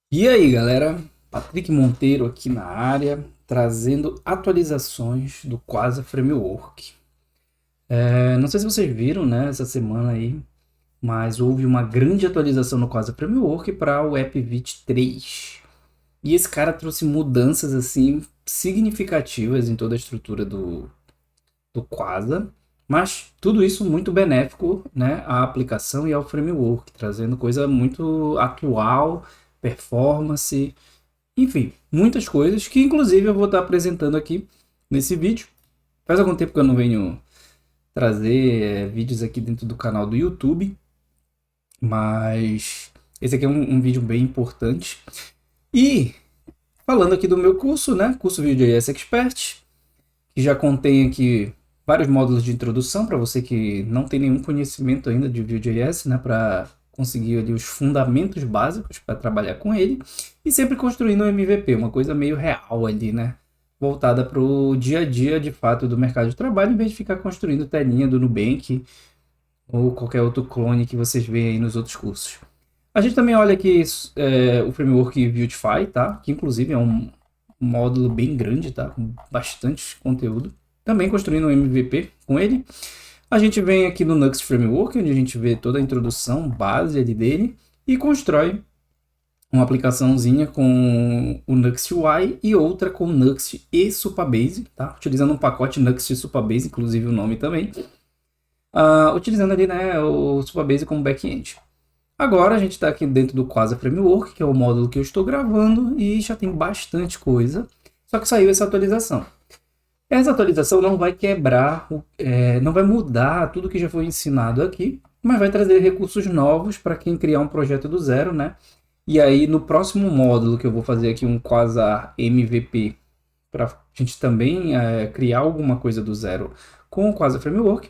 E aí, galera? Patrick Monteiro aqui na área, trazendo atualizações do Quasar Framework. Não sei se vocês viram, né, essa semana aí, mas houve uma grande atualização no Quasar Framework para o App 23. E esse cara trouxe mudanças assim significativas em toda a estrutura do Quasar, mas tudo isso muito benéfico, né, à aplicação e ao framework, trazendo coisa muito atual, performance. Enfim, muitas coisas que inclusive eu vou estar apresentando aqui nesse vídeo. Faz algum tempo que eu não venho trazer vídeos aqui dentro do canal do YouTube, mas esse aqui é um vídeo bem importante. E falando aqui do meu curso, né, curso Vue.js Expert, que já contém aqui vários módulos de introdução para você que não tem nenhum conhecimento ainda de Vue.js, né, para conseguir ali os fundamentos básicos para trabalhar com ele e sempre construindo um MVP, uma coisa meio real ali, né, voltada para o dia a dia de fato do mercado de trabalho, em vez de ficar construindo telinha do Nubank ou qualquer outro clone que vocês veem aí nos outros cursos. A gente também olha aqui o framework Vuetify, tá? Que inclusive é um módulo bem grande, tá? Com bastante conteúdo. Também construindo um MVP com ele. A gente vem aqui no Nuxt Framework, onde a gente vê toda a introdução, base ali dele, e constrói uma aplicaçãozinha com o Nuxt UI e outra com Nuxt e Supabase, tá? Utilizando um pacote Nuxt e Supabase, inclusive o nome também. Utilizando ali, né, o Supabase como back-end. Agora a gente está aqui dentro do Quasar Framework, que é o módulo que eu estou gravando, e já tem bastante coisa. Só que saiu essa atualização. Essa atualização não vai quebrar, não vai mudar tudo que já foi ensinado aqui, mas vai trazer recursos novos para quem criar um projeto do zero, né? E aí no próximo módulo que eu vou fazer aqui um Quasar MVP para a gente também criar alguma coisa do zero com o Quasar Framework.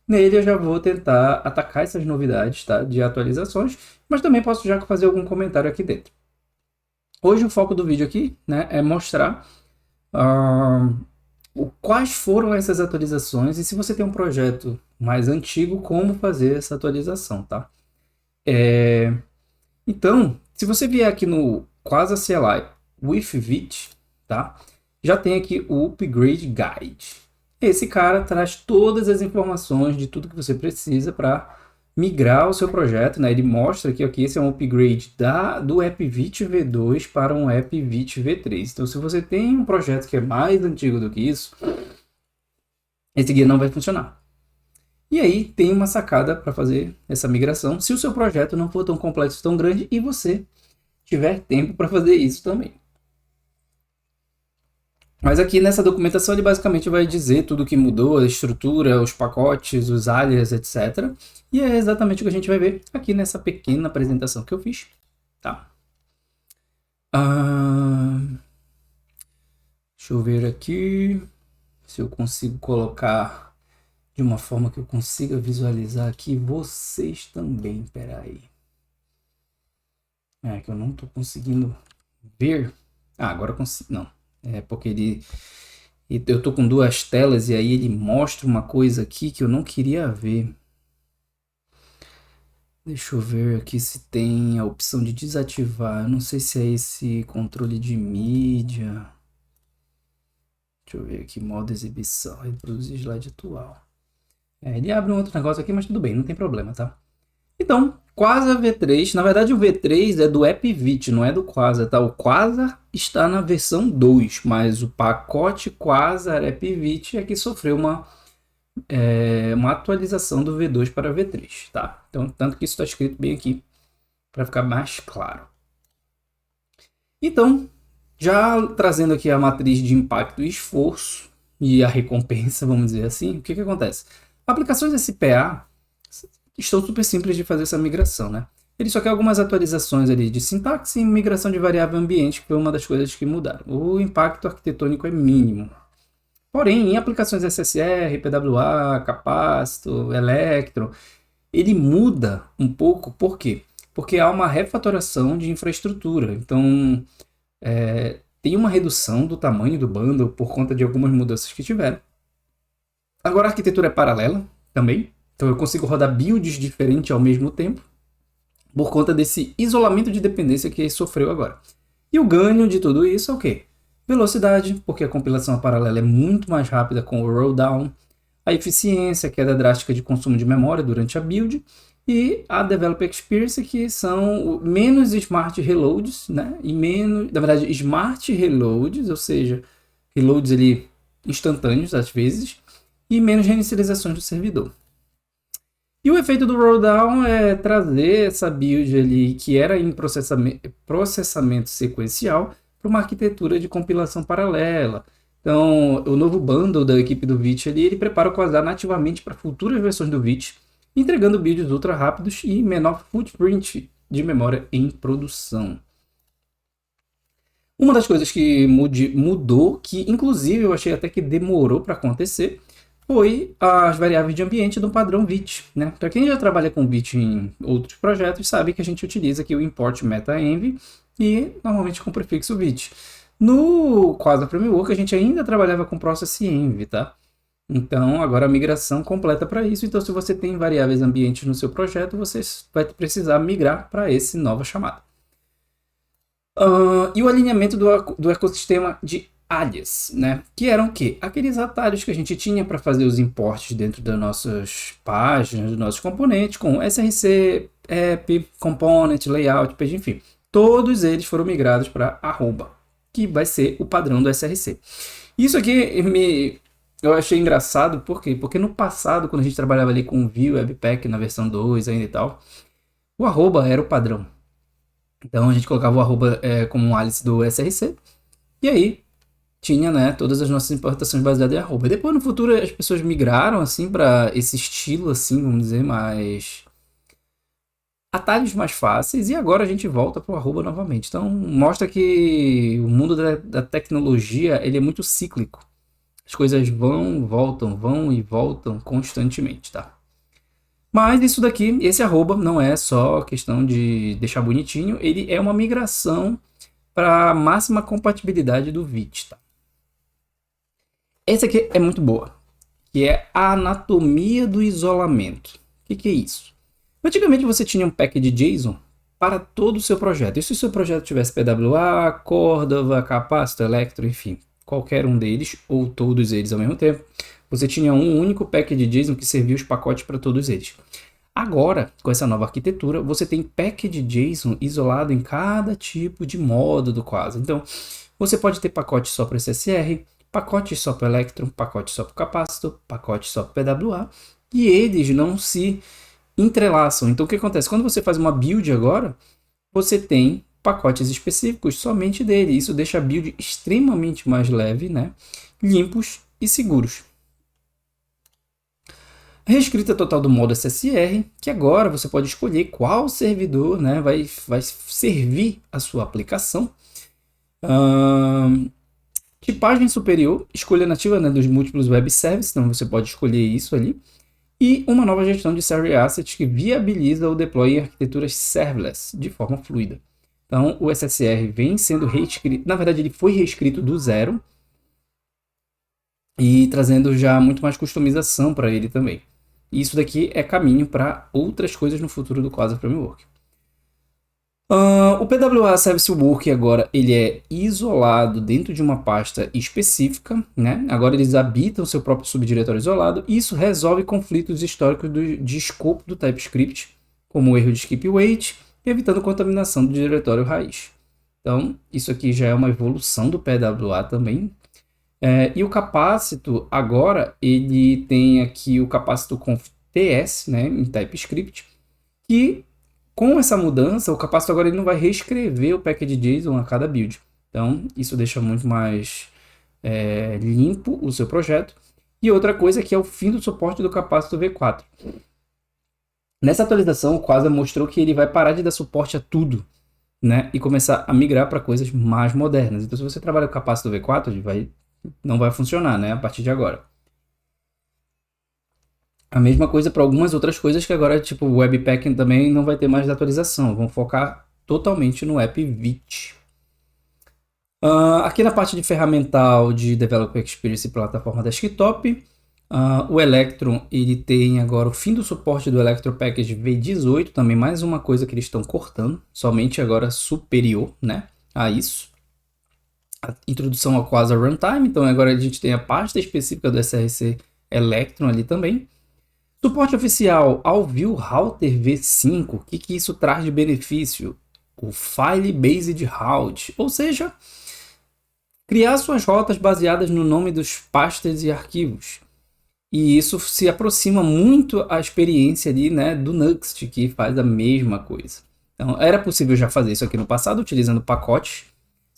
Nele eu já vou tentar atacar essas novidades, tá, de atualizações, mas também posso já fazer algum comentário aqui dentro. Hoje o foco do vídeo aqui, né, é mostrar quais foram essas atualizações e se você tem um projeto mais antigo, como fazer essa atualização, tá? Então, se você vier aqui no Quasar CLI with Vite, tá? Já tem aqui o Upgrade Guide. Esse cara traz todas as informações de tudo que você precisa para migrar o seu projeto, né? Ele mostra aqui, esse é um upgrade do App Vite V2 para um App Vite V3. Então, se você tem um projeto que é mais antigo do que isso, esse guia não vai funcionar. E aí tem uma sacada para fazer essa migração, se o seu projeto não for tão complexo, tão grande e você tiver tempo para fazer isso também. Mas aqui nessa documentação ele basicamente vai dizer tudo o que mudou, a estrutura, os pacotes, os alias, etc. E é exatamente o que a gente vai ver aqui nessa pequena apresentação que eu fiz. Tá? Deixa eu ver aqui se eu consigo colocar de uma forma que eu consiga visualizar aqui vocês também. Peraí. É que eu não estou conseguindo ver. Agora eu consigo. Não. É porque eu tô com duas telas e aí ele mostra uma coisa aqui que eu não queria ver. Deixa eu ver aqui se tem a opção de desativar. Eu não sei se é esse controle de mídia. Deixa eu ver aqui, modo exibição, reproduzir slide atual. Ele abre um outro negócio aqui, mas tudo bem, não tem problema, tá? Então, Quasar V3, na verdade o V3 é do App Vite, não é do Quasar, tá? O Quasar está na versão 2, mas o pacote Quasar App Vite é que sofreu uma atualização do V2 para V3, tá? Então, tanto que isso está escrito bem aqui, para ficar mais claro. Então, já trazendo aqui a matriz de impacto e esforço, e a recompensa, vamos dizer assim, o que acontece? Aplicações SPA estão super simples de fazer essa migração, né? Ele só quer algumas atualizações ali de sintaxe e migração de variável ambiente, que foi uma das coisas que mudaram. O impacto arquitetônico é mínimo. Porém, em aplicações SSR, PWA, Capacito, Electron, ele muda um pouco, por quê? Porque há uma refatoração de infraestrutura. Então, tem uma redução do tamanho do bundle por conta de algumas mudanças que tiveram. Agora a arquitetura é paralela também. Então eu consigo rodar builds diferentes ao mesmo tempo. por conta desse isolamento de dependência que sofreu agora. E o ganho de tudo isso é o quê? Velocidade, porque a compilação paralela é muito mais rápida com o roll down, a eficiência, queda drástica de consumo de memória durante a build, e a Developer Experience, que são menos smart reloads, né? E menos, na verdade, smart reloads, ou seja, reloads ali instantâneos às vezes, e menos reinicializações do servidor. E o efeito do roll down é trazer essa build ali que era em processamento sequencial para uma arquitetura de compilação paralela. Então, o novo bundle da equipe do Vite ali, ele prepara o Quasar nativamente para futuras versões do Vite, entregando builds ultra rápidos e menor footprint de memória em produção. Uma das coisas que mudou, que inclusive eu achei até que demorou para acontecer, foi as variáveis de ambiente do padrão Vite, né? Para quem já trabalha com Vite em outros projetos, sabe que a gente utiliza aqui o import meta-env e normalmente com o prefixo Vite. No Quasar Framework a gente ainda trabalhava com process-env, tá? Então agora a migração completa para isso. Então se você tem variáveis ambientes no seu projeto, você vai precisar migrar para esse nova chamada. E o alinhamento do ecossistema de alias, né? Que eram o quê? Aqueles atalhos que a gente tinha para fazer os importes dentro das nossas páginas, dos nossos componentes, com src, app, component, layout, page, enfim. Todos eles foram migrados para arroba, que vai ser o padrão do src. Isso aqui eu achei engraçado, por quê? Porque no passado, quando a gente trabalhava ali com Vue, Webpack na versão 2 ainda e tal, o arroba era o padrão. Então a gente colocava o arroba como um alias do src, e aí tinha, né, todas as nossas importações baseadas em arroba. E depois, no futuro, as pessoas migraram, assim, para esse estilo, assim, vamos dizer, mais atalhos mais fáceis, e agora a gente volta para o arroba novamente. Então, mostra que o mundo da tecnologia, ele é muito cíclico. As coisas vão e voltam constantemente, tá? Mas isso daqui, esse arroba, não é só questão de deixar bonitinho, ele é uma migração para a máxima compatibilidade do Vite, tá? Essa aqui é muito boa, que é a anatomia do isolamento. O que é isso? Antigamente você tinha um pack de JSON para todo o seu projeto. E se o seu projeto tivesse PWA, Cordova, Capacitor, Electro, enfim, qualquer um deles, ou todos eles ao mesmo tempo, você tinha um único pack de JSON que servia os pacotes para todos eles. Agora, com essa nova arquitetura, você tem pack de JSON isolado em cada tipo de modo do Quasar. Então, você pode ter pacote só para SSR, pacote só para Electron, pacote só para Capacitor, pacote só para PWA, e eles não se entrelaçam. Então o que acontece? Quando você faz uma build agora, você tem pacotes específicos somente dele. Isso deixa a build extremamente mais leve, né? Limpos e seguros. Reescrita total do modo SSR, que agora você pode escolher qual servidor, né, vai servir a sua aplicação. Tipagem superior, escolha nativa, né, dos múltiplos web services, então você pode escolher isso ali. E uma nova gestão de Server Assets que viabiliza o deploy em arquiteturas serverless de forma fluida. Então o SSR vem sendo reescrito, na verdade ele foi reescrito do zero e trazendo já muito mais customização para ele também. E isso daqui é caminho para outras coisas no futuro do Quasar Framework. O PWA Service Work agora ele é isolado dentro de uma pasta específica, né? Agora eles habitam seu próprio subdiretório isolado. E isso resolve conflitos históricos de escopo do TypeScript, como o erro de skip wait, evitando contaminação do diretório raiz. Então isso aqui já é uma evolução do PWA também. E o Capacitor agora ele tem aqui o Capacitor conf TS, né, em TypeScript, que com essa mudança, o Capacitor agora ele não vai reescrever o package JSON a cada build. Então, isso deixa muito mais limpo o seu projeto. E outra coisa que é o fim do suporte do Capacitor V4. Nessa atualização, o Quasar mostrou que ele vai parar de dar suporte a tudo, né? E começar a migrar para coisas mais modernas. Então, se você trabalha com Capacitor V4, não vai funcionar, né? A partir de agora. A mesma coisa para algumas outras coisas que agora, tipo o Webpack também não vai ter mais atualização. Vão focar totalmente no app Vite. Aqui na parte de ferramental de Developer Experience e plataforma desktop, O Electron, ele tem agora o fim do suporte do Electron Package V18, também mais uma coisa que eles estão cortando, somente agora superior, né, a isso. A introdução ao Quasar Runtime, então agora a gente tem a pasta específica do SRC Electron ali também. Suporte oficial ao View Router V5, o que isso traz de benefício? O File Based Route, ou seja, criar suas rotas baseadas no nome dos pastas e arquivos. E isso se aproxima muito à experiência ali, né, do Nuxt, que faz a mesma coisa. Então, era possível já fazer isso aqui no passado, utilizando pacotes.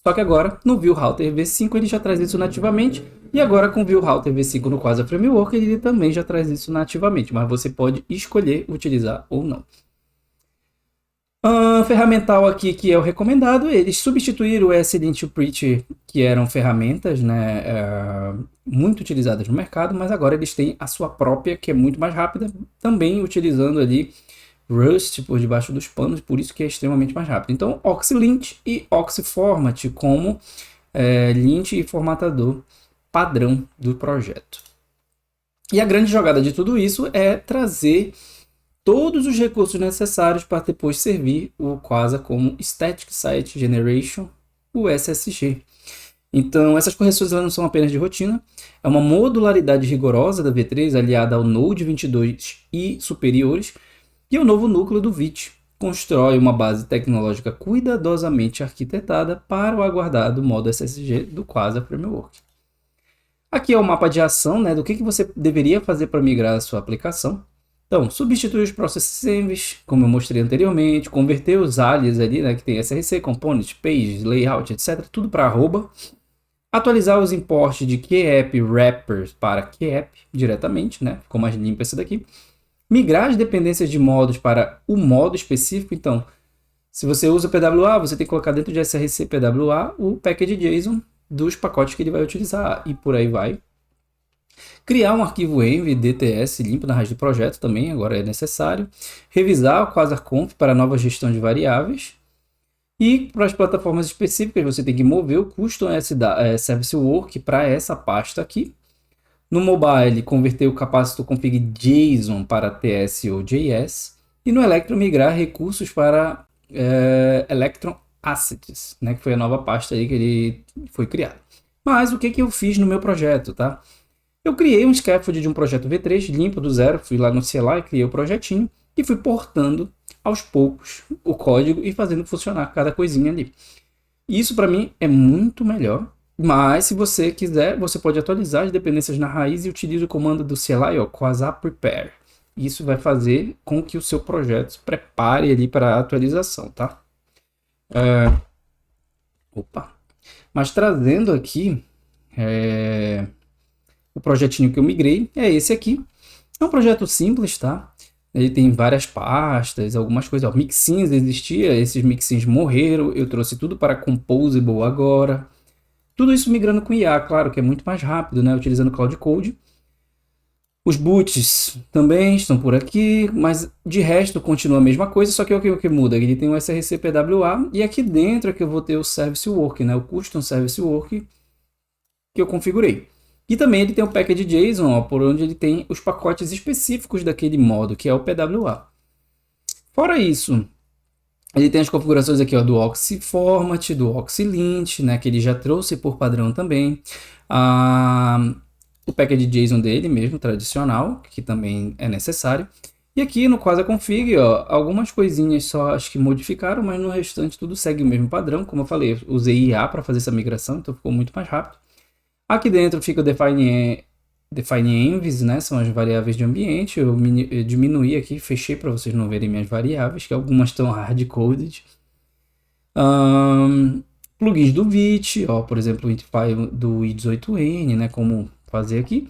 Só que agora, no View Router V5, ele já traz isso nativamente. E agora, com o View Router V5 no Quasar Framework, ele também já traz isso nativamente. Mas você pode escolher utilizar ou não. Ferramental aqui que é o recomendado, eles substituíram o ESLint e o Preach, que eram ferramentas, né, muito utilizadas no mercado, mas agora eles têm a sua própria, que é muito mais rápida, também utilizando ali Rust por debaixo dos panos, por isso que é extremamente mais rápido. Então, OxyLint e OxyFormat como lint e formatador padrão do projeto. E a grande jogada de tudo isso é trazer todos os recursos necessários para depois servir o Quasar como Static Site Generation, o SSG. Então, essas correções não são apenas de rotina, é uma modularidade rigorosa da V3 aliada ao Node 22 e superiores, e o novo núcleo do VIT constrói uma base tecnológica cuidadosamente arquitetada para o aguardado modo SSG do Quasar Framework. Aqui é o mapa de ação, né, do que você deveria fazer para migrar a sua aplicação. Então, substituir os processes envs, como eu mostrei anteriormente, converter os alias ali, né, que tem src, component, page, layout, etc, tudo para arroba. Atualizar os imports de QApp wrappers para QApp diretamente, né, ficou mais limpo esse daqui. Migrar as dependências de modos para o modo específico, então, se você usa PWA, você tem que colocar dentro de src PWA o package JSON dos pacotes que ele vai utilizar, e por aí vai. Criar um arquivo env DTS limpo na raiz do projeto também, agora é necessário. Revisar o QuasarConf para nova gestão de variáveis. E para as plataformas específicas, você tem que mover o Custom Service Work para essa pasta aqui. No mobile, converter o capacitor config JSON para TS ou JS. E no Electron, migrar recursos para Electron Assets, né, que foi a nova pasta aí que ele foi criado. Mas o que eu fiz no meu projeto, tá? Eu criei um scaffold de um projeto V3 limpo do zero, fui lá no CLI, criei o projetinho e fui portando aos poucos o código e fazendo funcionar cada coisinha ali. Isso para mim é muito melhor, mas se você quiser, você pode atualizar as dependências na raiz e utiliza o comando do CLI, Quasar Prepare. Isso vai fazer com que o seu projeto se prepare ali para a atualização, tá? Mas trazendo aqui o projetinho que eu migrei é esse aqui. É um projeto simples, tá? Ele tem várias pastas, algumas coisas. Ó, mixins existia, esses mixins morreram. Eu trouxe tudo para Composable agora. Tudo isso migrando com IA, claro, que é muito mais rápido, né? Utilizando Cloud Code. Os boots também estão por aqui, mas de resto continua a mesma coisa, só que o que muda? Ele tem o src PWA e aqui dentro é que eu vou ter o Service Work, né? O Custom Service Work que eu configurei. E também ele tem o package JSON, ó, por onde ele tem os pacotes específicos daquele modo, que é o PWA. Fora isso, ele tem as configurações aqui, ó, do OxyFormat, do OxyLint, né, que ele já trouxe por padrão também. O package JSON dele mesmo, tradicional, que também é necessário. E aqui no QuasarConfig, ó, algumas coisinhas só acho que modificaram, mas no restante tudo segue o mesmo padrão. Como eu falei, eu usei IA para fazer essa migração, então ficou muito mais rápido. Aqui dentro fica o define envs, né? São as variáveis de ambiente. Eu diminuí aqui, fechei para vocês não verem minhas variáveis, que algumas estão hard-coded. Plugins do VIT, ó, por exemplo, o Intify do i18n, né? Como fazer aqui.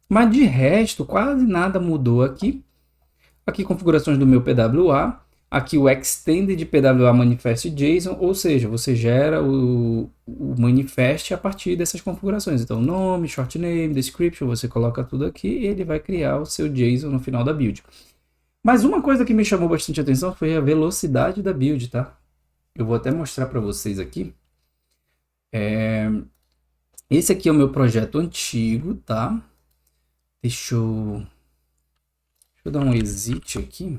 Mas de resto, quase nada mudou aqui. Aqui configurações do meu PWA. Aqui o Extended PWA Manifest JSON, ou seja, você gera o manifest a partir dessas configurações. Então, nome, short name, description, você coloca tudo aqui e ele vai criar o seu JSON no final da build. Mas uma coisa que me chamou bastante atenção foi a velocidade da build, tá? Eu vou até mostrar para vocês aqui. Esse aqui é o meu projeto antigo, tá? Deixa eu dar um exit aqui,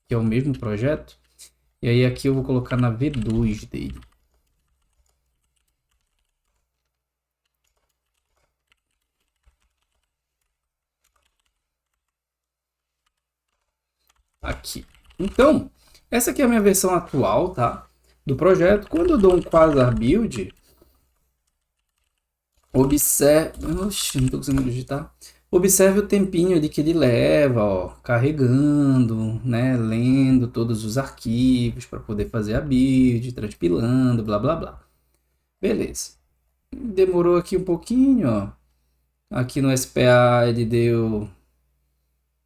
que é o mesmo projeto. E aí aqui eu vou colocar na V2 dele. Aqui. Então, essa aqui é a minha versão atual, tá? Do projeto. Quando eu dou um quasar build, observe... Oxi, não tô conseguindo digitar. Observe o tempinho ali que ele leva, ó, carregando, né, lendo todos os arquivos para poder fazer a build, transpilando, blá blá blá. Beleza. Demorou aqui um pouquinho, ó. Aqui no SPA ele deu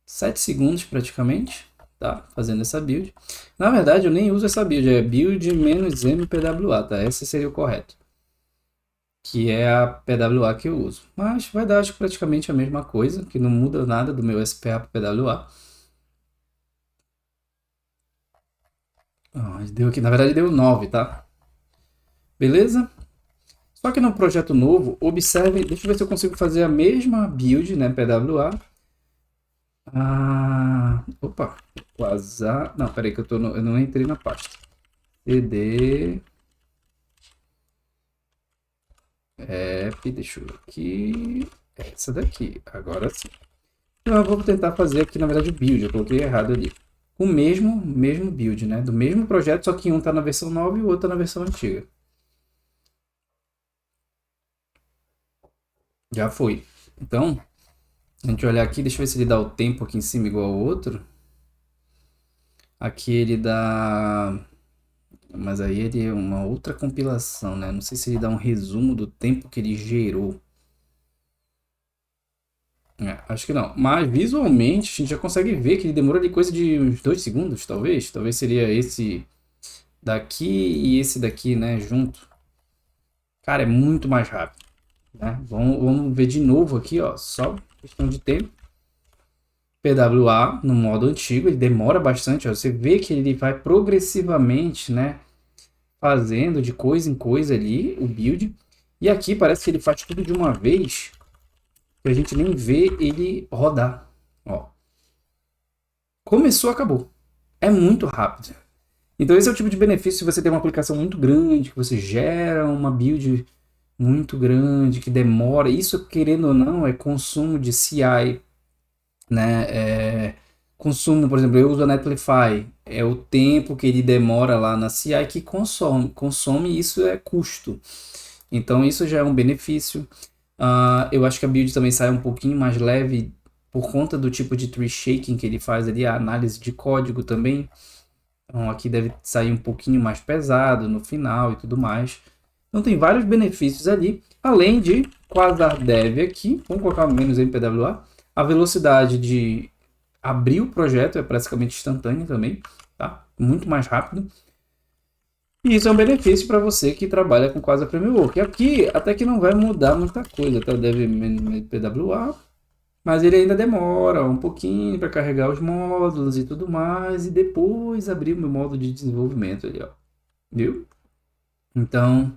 7 segundos praticamente, tá? Fazendo essa build. Na verdade eu nem uso essa build, é build -mpwa, tá? Esse seria o correto. Que é a PWA que eu uso. Mas vai dar acho, praticamente a mesma coisa, que não muda nada do meu SPA para PWA. Deu aqui, na verdade deu 9, tá? Beleza? Só que no projeto novo, observe, deixa eu ver se eu consigo fazer a mesma build, né, PWA. Opa, quasar, não, peraí que eu não entrei na pasta. cd app, deixa eu ver aqui, essa daqui, agora sim. Então eu vou tentar fazer aqui, na verdade, o build, eu coloquei errado ali. O mesmo build, né, do mesmo projeto, só que um tá na versão nova e o outro tá na versão antiga. Já foi. Então, a gente olhar aqui, deixa eu ver se ele dá o tempo aqui em cima igual ao outro. Aqui ele dá... Mas aí ele é uma outra compilação, né? Não sei se ele dá um resumo do tempo que ele gerou. Acho que não. Mas visualmente a gente já consegue ver que ele demora ali coisa de uns 2 segundos, talvez. Talvez seria esse daqui e esse daqui, né? Junto. Cara, é muito mais rápido, né? Vamos ver de novo aqui, ó. Só questão de tempo. PWA no modo antigo, ele demora bastante, ó. Você vê que ele vai progressivamente, né, fazendo de coisa em coisa ali o build. E aqui parece que ele faz tudo de uma vez, que a gente nem vê ele rodar, ó. Começou, acabou. É muito rápido. Então esse é o tipo de benefício se você tem uma aplicação muito grande, que você gera uma build muito grande, que demora. Isso, querendo ou não, é consumo de CI, né? Consumo, por exemplo, eu uso a Netlify, é o tempo que ele demora lá na CI que consome, isso é custo. Então isso já é um benefício. Eu acho que a build também sai um pouquinho mais leve por conta do tipo de tree shaking que ele faz ali, a análise de código também. Então aqui deve sair um pouquinho mais pesado no final e tudo mais. Então tem vários benefícios ali, além de Quasar Dev aqui, vamos colocar menos MPWA. A velocidade de abrir o projeto é praticamente instantânea também, tá? Muito mais rápido. E isso é um benefício para você que trabalha com Quasar Framework. Aqui até que não vai mudar muita coisa, tá? Deve MPWA, mas ele ainda demora um pouquinho para carregar os módulos e tudo mais, e depois abrir o meu módulo de desenvolvimento ali, ó. Viu? Então,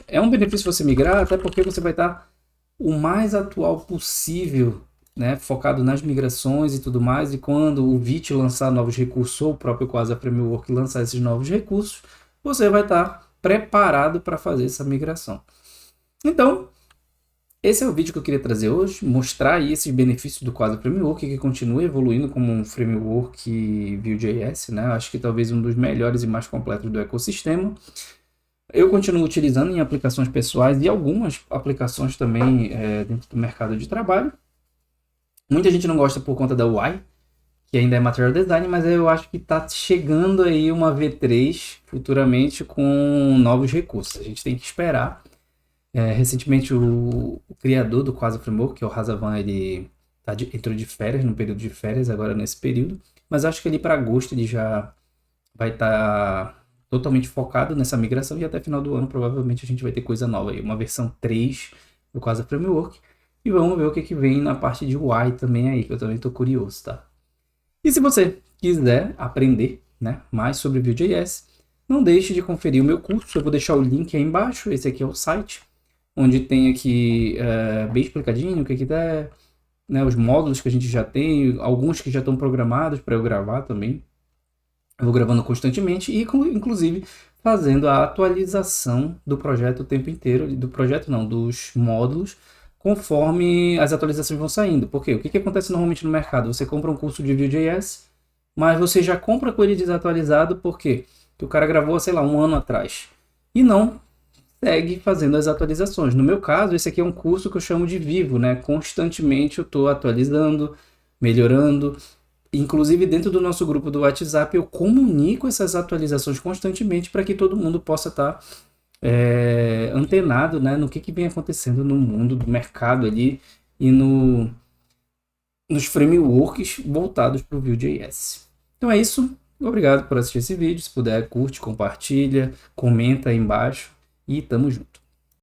é um benefício você migrar, até porque você vai estar o mais atual possível, né, focado nas migrações e tudo mais, e quando o Vite lançar novos recursos, ou o próprio Quasar Framework lançar esses novos recursos, você vai estar preparado para fazer essa migração. Então, esse é o vídeo que eu queria trazer hoje, mostrar aí esses benefícios do Quasar Framework, que continua evoluindo como um framework Vue.js, né? Acho que talvez um dos melhores e mais completos do ecossistema. Eu continuo utilizando em aplicações pessoais e algumas aplicações também dentro do mercado de trabalho. Muita gente não gosta por conta da UI, que ainda é Material Design, mas eu acho que está chegando aí uma V3 futuramente com novos recursos. A gente tem que esperar. Recentemente o criador do Quasar Framework, que é o Razavan, ele entrou de férias, no período de férias, agora nesse período, mas acho que ali para agosto ele já vai estar totalmente focado nessa migração e até final do ano provavelmente a gente vai ter coisa nova aí, uma versão 3 do Quasar Framework, e vamos ver o que vem na parte de UI também aí, que eu também estou curioso, tá? E se você quiser aprender, né, mais sobre Vue.js, não deixe de conferir o meu curso, eu vou deixar o link aí embaixo, esse aqui é o site. onde tem aqui bem explicadinho o que dá, né, os módulos que a gente já tem, alguns que já estão programados para eu gravar também. Eu vou gravando constantemente e, inclusive, fazendo a atualização do projeto o tempo inteiro, do projeto não, dos módulos, conforme as atualizações vão saindo. Porque o que acontece normalmente no mercado? Você compra um curso de Vue.js, mas você já compra com ele desatualizado, por quê? Porque o cara gravou, sei lá, um ano atrás. E não segue fazendo as atualizações. No meu caso, esse aqui é um curso que eu chamo de vivo, né? Constantemente eu estou atualizando, melhorando. Inclusive, dentro do nosso grupo do WhatsApp, eu comunico essas atualizações constantemente para que todo mundo possa estar antenado, né, no que vem acontecendo no mundo do mercado ali e nos frameworks voltados para o Vue.js. Então é isso. Obrigado por assistir esse vídeo. Se puder, curte, compartilha, comenta aí embaixo e tamo junto.